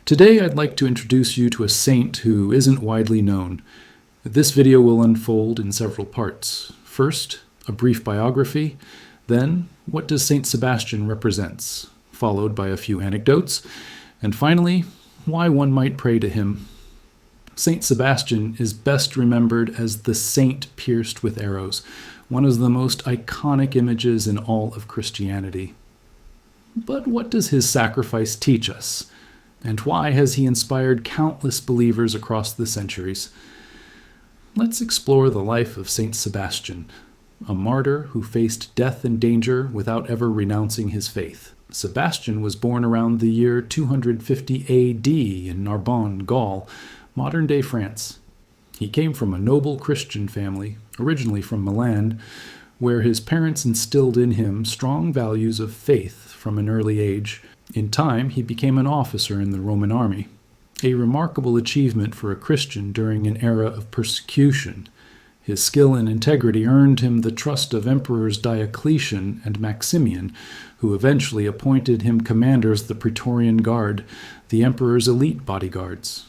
Today I'd like to introduce you to a saint who isn't widely known. This video will unfold in several parts. First, a brief biography, then, what does Saint Sebastian represents, followed by a few anecdotes, and finally, why one might pray to him. Saint Sebastian is best remembered as the saint pierced with arrows, one of the most iconic images in all of Christianity. But what does his sacrifice teach us? And why has he inspired countless believers across the centuries? Let's explore the life of Saint Sebastian, a martyr who faced death and danger without ever renouncing his faith. Sebastian was born around the year 250 A.D. in Narbonne, Gaul, modern-day France. He came from a noble Christian family, originally from Milan, where his parents instilled in him strong values of faith from an early age. In time, he became an officer in the Roman army, a remarkable achievement for a Christian during an era of persecution. His skill and integrity earned him the trust of Emperors Diocletian and Maximian, who eventually appointed him commanders of the Praetorian Guard, the emperor's elite bodyguards.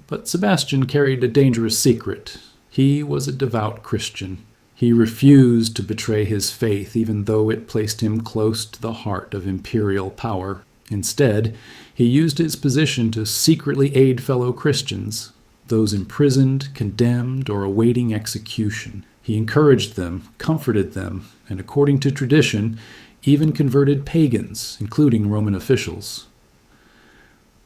But Sebastian carried a dangerous secret. He was a devout Christian. He refused to betray his faith, even though it placed him close to the heart of imperial power. Instead, he used his position to secretly aid fellow Christians, those imprisoned, condemned, or awaiting execution. He encouraged them, comforted them, and according to tradition, even converted pagans, including Roman officials.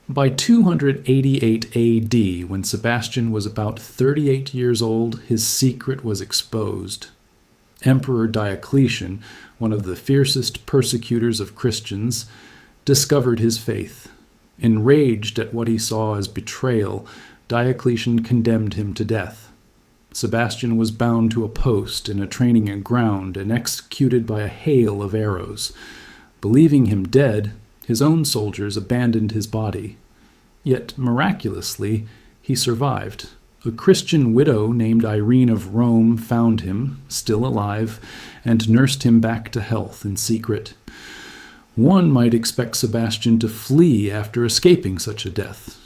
By 288 A.D., when Sebastian was about 38 years old, his secret was exposed. Emperor Diocletian, one of the fiercest persecutors of Christians, discovered his faith. Enraged at what he saw as betrayal, Diocletian condemned him to death. Sebastian was bound to a post in a training ground and executed by a hail of arrows. Believing him dead, his own soldiers abandoned his body. Yet, miraculously, he survived. A Christian widow named Irene of Rome found him, still alive, and nursed him back to health in secret. One might expect Sebastian to flee after escaping such a death.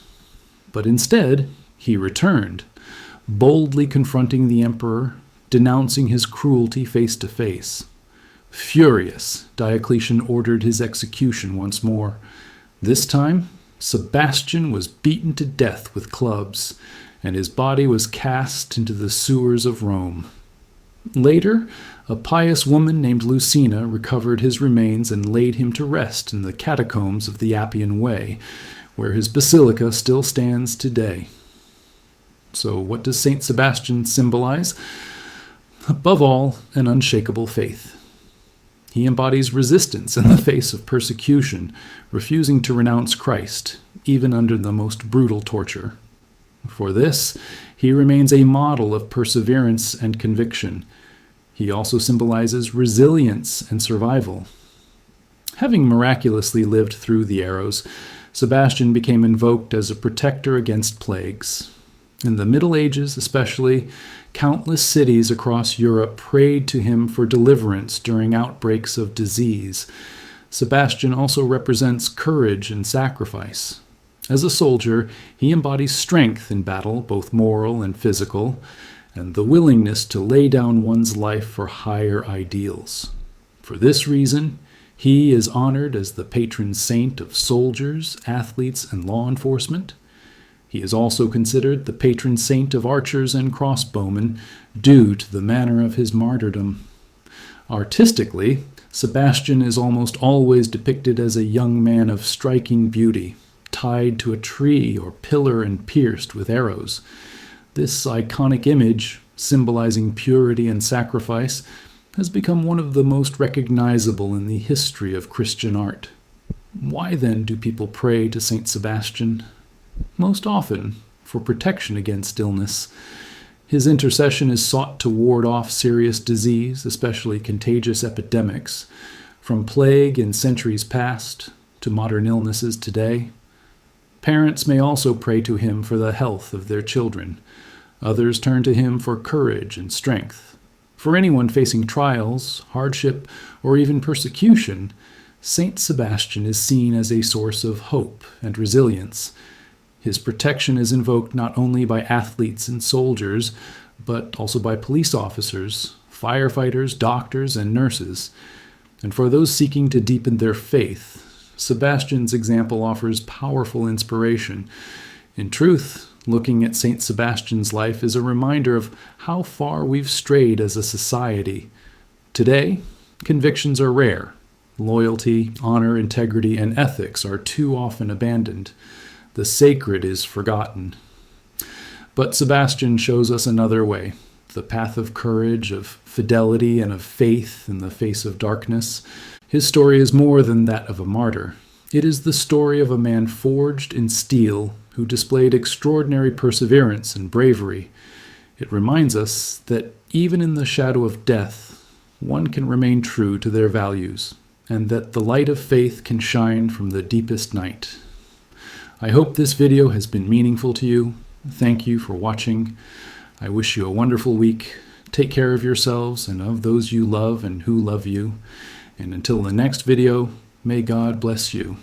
But instead, he returned, boldly confronting the emperor, denouncing his cruelty face to face. Furious, Diocletian ordered his execution once more. This time, Sebastian was beaten to death with clubs, and his body was cast into the sewers of Rome. Later, a pious woman named Lucina recovered his remains and laid him to rest in the catacombs of the Appian Way, where his basilica still stands today. So what does Saint Sebastian symbolize? Above all, an unshakable faith. He embodies resistance in the face of persecution, refusing to renounce Christ, even under the most brutal torture. For this, he remains a model of perseverance and conviction. He also symbolizes resilience and survival. Having miraculously lived through the arrows, Sebastian became invoked as a protector against plagues. In the Middle Ages especially, countless cities across Europe prayed to him for deliverance during outbreaks of disease. Sebastian also represents courage and sacrifice. As a soldier, he embodies strength in battle, both moral and physical, and the willingness to lay down one's life for higher ideals. For this reason, he is honored as the patron saint of soldiers, athletes, and law enforcement. He is also considered the patron saint of archers and crossbowmen due to the manner of his martyrdom. Artistically, Sebastian is almost always depicted as a young man of striking beauty, tied to a tree or pillar and pierced with arrows. This iconic image, symbolizing purity and sacrifice, has become one of the most recognizable in the history of Christian art. Why then do people pray to Saint Sebastian? Most often, for protection against illness. His intercession is sought to ward off serious disease, especially contagious epidemics, from plague in centuries past to modern illnesses today. Parents may also pray to him for the health of their children. Others turn to him for courage and strength. For anyone facing trials, hardship, or even persecution, Saint Sebastian is seen as a source of hope and resilience. His protection is invoked not only by athletes and soldiers, but also by police officers, firefighters, doctors, and nurses. And for those seeking to deepen their faith, Sebastian's example offers powerful inspiration. In truth, looking at Saint Sebastian's life is a reminder of how far we've strayed as a society. Today, convictions are rare. Loyalty, honor, integrity, and ethics are too often abandoned. The sacred is forgotten. But Sebastian shows us another way, the path of courage, of fidelity, and of faith in the face of darkness. His story is more than that of a martyr. It is the story of a man forged in steel who displayed extraordinary perseverance and bravery. It reminds us that even in the shadow of death, one can remain true to their values, and that the light of faith can shine from the deepest night. I hope this video has been meaningful to you. Thank you for watching. I wish you a wonderful week. Take care of yourselves and of those you love and who love you. And until the next video, may God bless you.